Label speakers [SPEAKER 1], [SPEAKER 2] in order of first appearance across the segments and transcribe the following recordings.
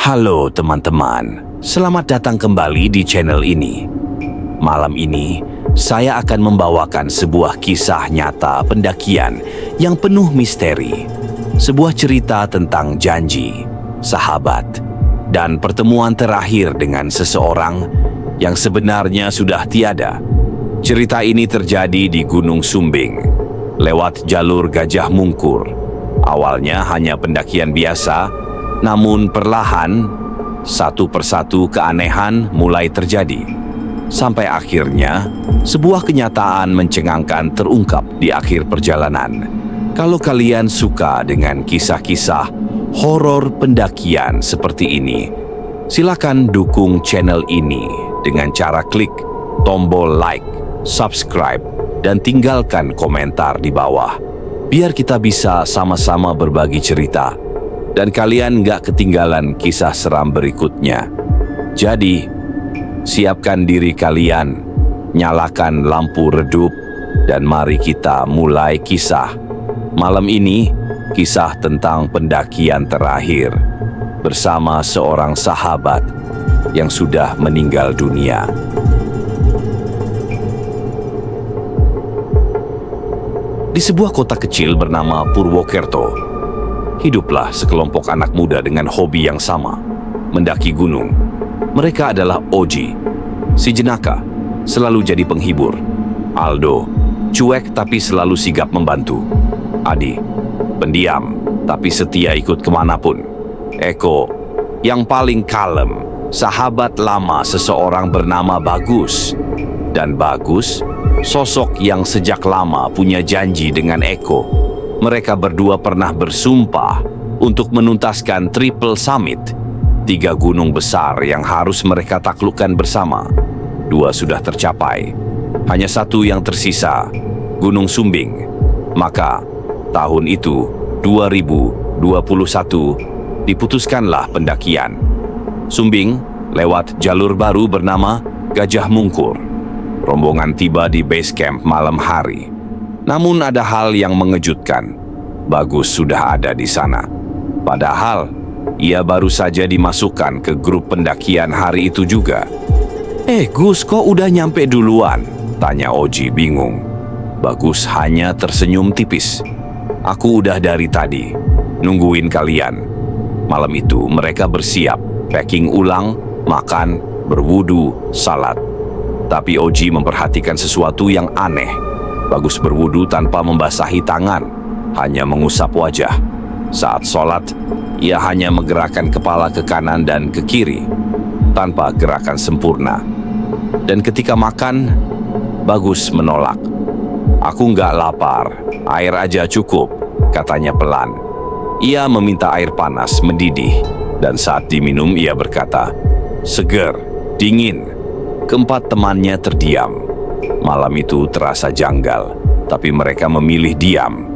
[SPEAKER 1] Halo teman-teman, selamat datang kembali di channel ini. Malam ini, saya akan membawakan sebuah kisah nyata pendakian yang penuh misteri. Sebuah cerita tentang janji, sahabat, dan pertemuan terakhir dengan seseorang yang sebenarnya sudah tiada. Cerita ini terjadi di Gunung Sumbing, lewat jalur Gajah Mungkur. Awalnya hanya pendakian biasa, namun perlahan, satu persatu keanehan mulai terjadi. Sampai akhirnya, sebuah kenyataan mencengangkan terungkap di akhir perjalanan. Kalau kalian suka dengan kisah-kisah horor pendakian seperti ini, silakan dukung channel ini dengan cara klik tombol like, subscribe, dan tinggalkan komentar di bawah. Biar kita bisa sama-sama berbagi cerita dan kalian nggak ketinggalan kisah seram berikutnya. Jadi, siapkan diri kalian, nyalakan lampu redup, dan mari kita mulai kisah. Malam ini, kisah tentang pendakian terakhir bersama seorang sahabat yang sudah meninggal dunia. Di sebuah kota kecil bernama Purwokerto, hiduplah sekelompok anak muda dengan hobi yang sama, mendaki gunung. Mereka adalah Oji, si jenaka, selalu jadi penghibur. Aldo, cuek tapi selalu sigap membantu. Adi, pendiam tapi setia ikut kemanapun. Eko, yang paling kalem, sahabat lama seseorang bernama Bagus. Dan Bagus, sosok yang sejak lama punya janji dengan Eko. Mereka berdua pernah bersumpah untuk menuntaskan Triple Summit, 3 gunung besar yang harus mereka taklukkan bersama. 2 sudah tercapai, hanya 1 yang tersisa, Gunung Sumbing. Maka, tahun itu, 2021, diputuskanlah pendakian Sumbing lewat jalur baru bernama Gajah Mungkur. Rombongan tiba di base camp malam hari. Namun ada hal yang mengejutkan. Bagus sudah ada di sana. Padahal, ia baru saja dimasukkan ke grup pendakian hari itu juga. Gus, kok udah nyampe duluan? Tanya Oji bingung. Bagus hanya tersenyum tipis. Aku udah dari tadi, nungguin kalian. Malam itu mereka bersiap, packing ulang, makan, berwudu, salat. Tapi Oji memperhatikan sesuatu yang aneh. Bagus berwudu tanpa membasahi tangan, hanya mengusap wajah. Saat sholat, ia hanya menggerakkan kepala ke kanan dan ke kiri, tanpa gerakan sempurna. Dan ketika makan, Bagus menolak. Aku nggak lapar, air aja cukup, katanya pelan. Ia meminta air panas mendidih, dan saat diminum ia berkata, seger, dingin. Keempat temannya terdiam. Malam itu terasa janggal, tapi mereka memilih diam.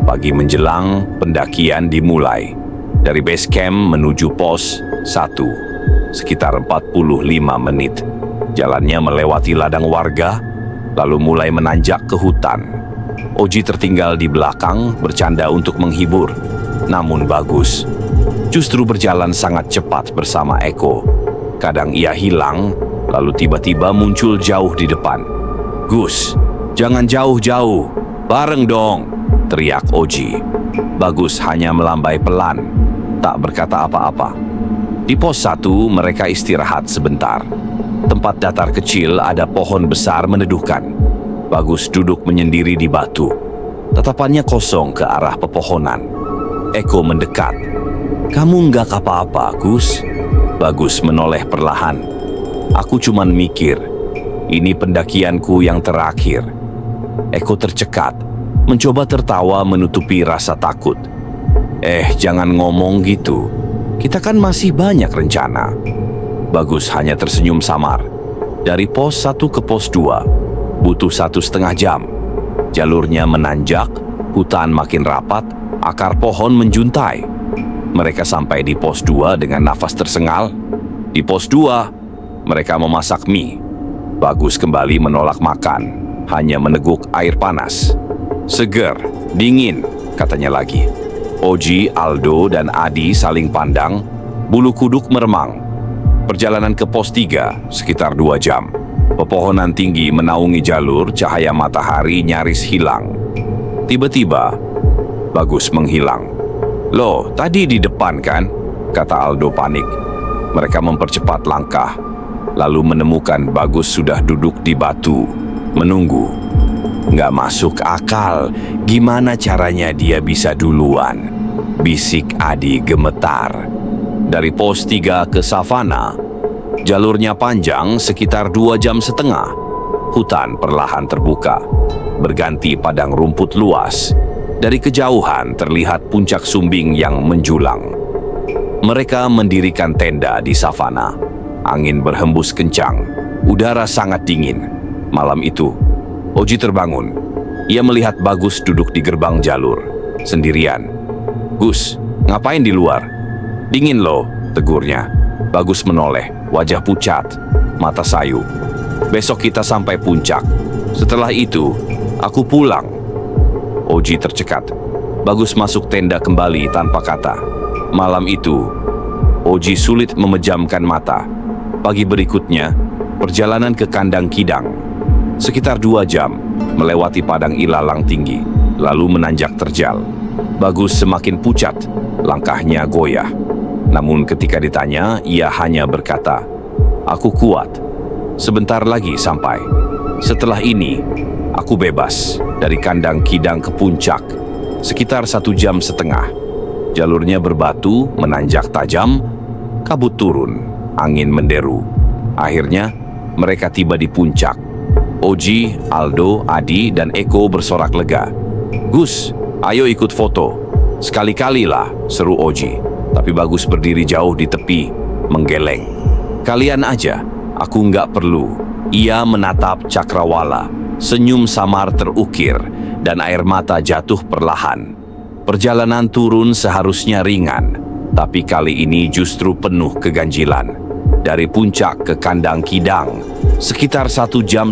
[SPEAKER 1] Pagi menjelang, pendakian dimulai. Dari base camp menuju pos 1, sekitar 45 menit. Jalannya melewati ladang warga, lalu mulai menanjak ke hutan. Oji tertinggal di belakang, bercanda untuk menghibur. Namun Bagus justru berjalan sangat cepat bersama Eko. Kadang ia hilang, lalu tiba-tiba muncul jauh di depan. Gus, jangan jauh-jauh, bareng dong, teriak Oji. Bagus hanya melambai pelan, tak berkata apa-apa. Di pos 1 mereka istirahat sebentar. Tempat datar kecil ada pohon besar meneduhkan. Bagus duduk menyendiri di batu. Tatapannya kosong ke arah pepohonan. Eko mendekat. Kamu nggak apa-apa, Gus? Bagus menoleh perlahan. Aku cuman mikir, ini pendakianku yang terakhir. Eko tercekat, mencoba tertawa menutupi rasa takut. Jangan ngomong gitu. Kita kan masih banyak rencana. Bagus hanya tersenyum samar. Dari pos 1 ke pos 2, butuh 1,5 jam. Jalurnya menanjak, hutan makin rapat, akar pohon menjuntai. Mereka sampai di pos 2 dengan nafas tersengal. Di pos 2, mereka memasak mie. Bagus kembali menolak makan, hanya meneguk air panas. Seger, dingin, katanya lagi. Oji, Aldo, dan Adi saling pandang. Bulu kuduk meremang. Perjalanan ke pos 3 sekitar 2 jam. Pepohonan tinggi menaungi jalur, cahaya matahari nyaris hilang. Tiba-tiba, Bagus menghilang. "Loh, tadi di depan kan?" kata Aldo panik. Mereka mempercepat langkah, lalu menemukan Bagus sudah duduk di batu, menunggu. "Nggak masuk akal, gimana caranya dia bisa duluan?" bisik Adi gemetar. Dari pos 3 ke savana, jalurnya panjang sekitar 2,5 jam. Hutan perlahan terbuka, berganti padang rumput luas. Dari kejauhan terlihat puncak Sumbing yang menjulang. Mereka mendirikan tenda di savana. Angin berhembus kencang, udara sangat dingin. Malam itu, Oji terbangun. Ia melihat Bagus duduk di gerbang jalur, sendirian. "Gus, ngapain di luar?" "Dingin loh," tegurnya. Bagus menoleh, wajah pucat, mata sayu. "Besok kita sampai puncak. Setelah itu, aku pulang." Oji tercekat. Bagus masuk tenda kembali tanpa kata. Malam itu, Oji sulit memejamkan mata. Pagi berikutnya, perjalanan ke kandang Kidang. Sekitar 2 jam, melewati padang ilalang tinggi, lalu menanjak terjal. Bagus semakin pucat, langkahnya goyah. Namun ketika ditanya, ia hanya berkata, "Aku kuat. Sebentar lagi sampai. Setelah ini, aku bebas." Dari kandang Kidang ke puncak, sekitar 1,5 jam. Jalurnya berbatu, menanjak tajam, kabut turun, angin menderu. Akhirnya, mereka tiba di puncak. Oji, Aldo, Adi, dan Eko bersorak lega. "Gus, ayo ikut foto." "Sekali-kalilah," seru Oji. Tapi Bagus berdiri jauh di tepi, menggeleng. "Kalian aja, aku nggak perlu." Ia menatap Cakrawala. Senyum samar terukir, dan air mata jatuh perlahan. Perjalanan turun seharusnya ringan, tapi kali ini justru penuh keganjilan. Dari puncak ke kandang Kidang, sekitar 1,5 jam.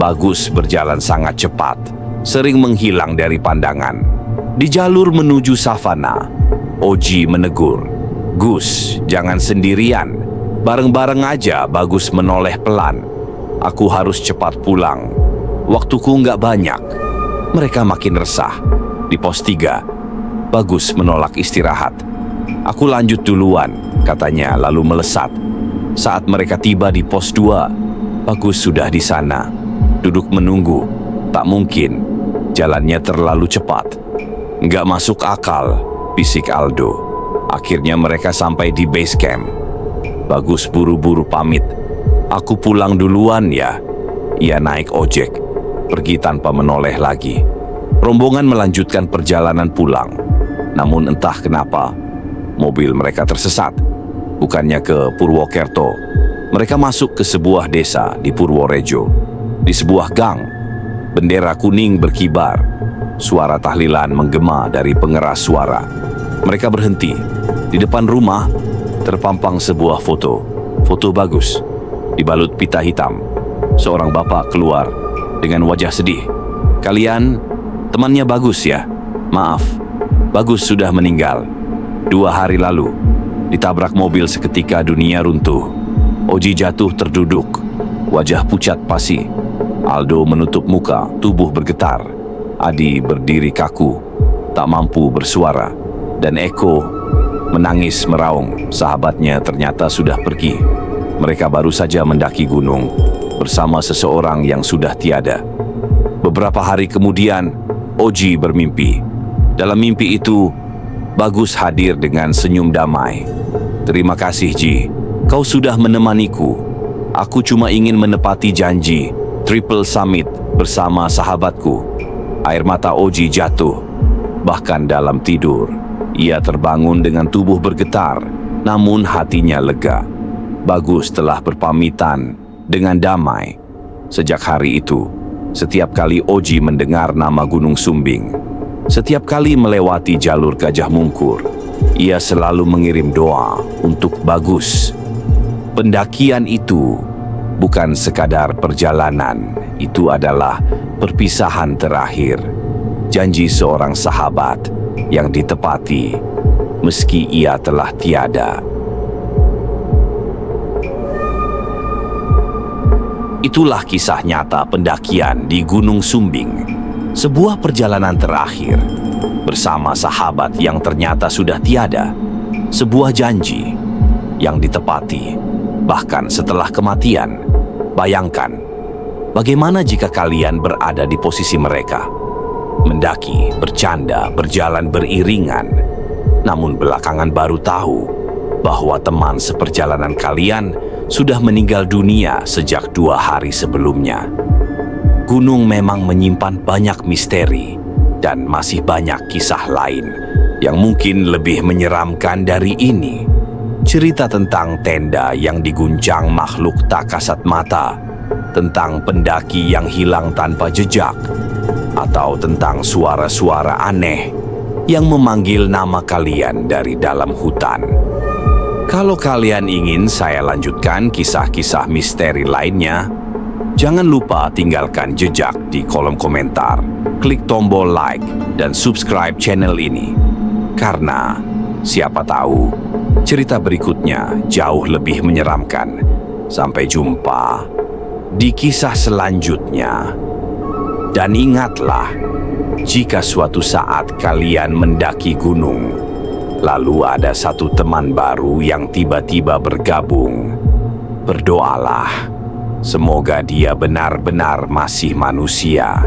[SPEAKER 1] Bagus berjalan sangat cepat, sering menghilang dari pandangan. Di jalur menuju savana, Oji menegur, "Gus, jangan sendirian. Bareng-bareng aja." Bagus menoleh pelan. "Aku harus cepat pulang. Waktuku nggak banyak." Mereka makin resah. Di pos 3, Bagus menolak istirahat. "Aku lanjut duluan," katanya lalu melesat. Saat mereka tiba di pos 2, Bagus sudah di sana. Duduk menunggu. Tak mungkin, jalannya terlalu cepat. "Nggak masuk akal," bisik Aldo. Akhirnya mereka sampai di base camp. Bagus buru-buru pamit. "Aku pulang duluan ya." Ia naik ojek, pergi tanpa menoleh lagi. Rombongan melanjutkan perjalanan pulang. Namun entah kenapa, mobil mereka tersesat. Bukannya ke Purwokerto, mereka masuk ke sebuah desa di Purworejo. Di sebuah gang, bendera kuning berkibar. Suara tahlilan menggema dari pengeras suara. Mereka berhenti. Di depan rumah, terpampang sebuah foto. Foto Bagus, dibalut pita hitam. Seorang bapak keluar dengan wajah sedih. "Kalian temannya Bagus ya? Maaf, Bagus sudah meninggal 2 hari lalu. Ditabrak mobil seketika dunia runtuh." Oji jatuh terduduk, wajah pucat pasi. Aldo menutup muka, tubuh bergetar. Adi berdiri kaku, tak mampu bersuara. Dan Eko menangis meraung, sahabatnya ternyata sudah pergi. Mereka baru saja mendaki gunung bersama seseorang yang sudah tiada. Beberapa hari kemudian, Oji bermimpi. Dalam mimpi itu, Bagus hadir dengan senyum damai. "Terima kasih Ji, kau sudah menemaniku. Aku cuma ingin menepati janji Triple Summit bersama sahabatku." Air mata Oji jatuh. Bahkan dalam tidur, ia terbangun dengan tubuh bergetar, namun hatinya lega. Bagus telah berpamitan dengan damai. Sejak hari itu, setiap kali Oji mendengar nama Gunung Sumbing, setiap kali melewati jalur Gajah Mungkur, ia selalu mengirim doa untuk Bagus. Pendakian itu bukan sekadar perjalanan, itu adalah perpisahan terakhir. Janji seorang sahabat yang ditepati meski ia telah tiada. Itulah kisah nyata pendakian di Gunung Sumbing. Sebuah perjalanan terakhir bersama sahabat yang ternyata sudah tiada. Sebuah janji yang ditepati bahkan setelah kematian. Bayangkan, bagaimana jika kalian berada di posisi mereka? Mendaki, bercanda, berjalan beriringan, namun belakangan baru tahu bahwa teman seperjalanan kalian sudah meninggal dunia sejak 2 hari sebelumnya. Gunung memang menyimpan banyak misteri dan masih banyak kisah lain yang mungkin lebih menyeramkan dari ini. Cerita tentang tenda yang diguncang makhluk tak kasat mata, tentang pendaki yang hilang tanpa jejak, atau tentang suara-suara aneh yang memanggil nama kalian dari dalam hutan. Kalau kalian ingin saya lanjutkan kisah-kisah misteri lainnya, jangan lupa tinggalkan jejak di kolom komentar, klik tombol like, dan subscribe channel ini. Karena siapa tahu cerita berikutnya jauh lebih menyeramkan. Sampai jumpa di kisah selanjutnya. Dan ingatlah, jika suatu saat kalian mendaki gunung, lalu ada satu teman baru yang tiba-tiba bergabung, berdoalah, semoga dia benar-benar masih manusia.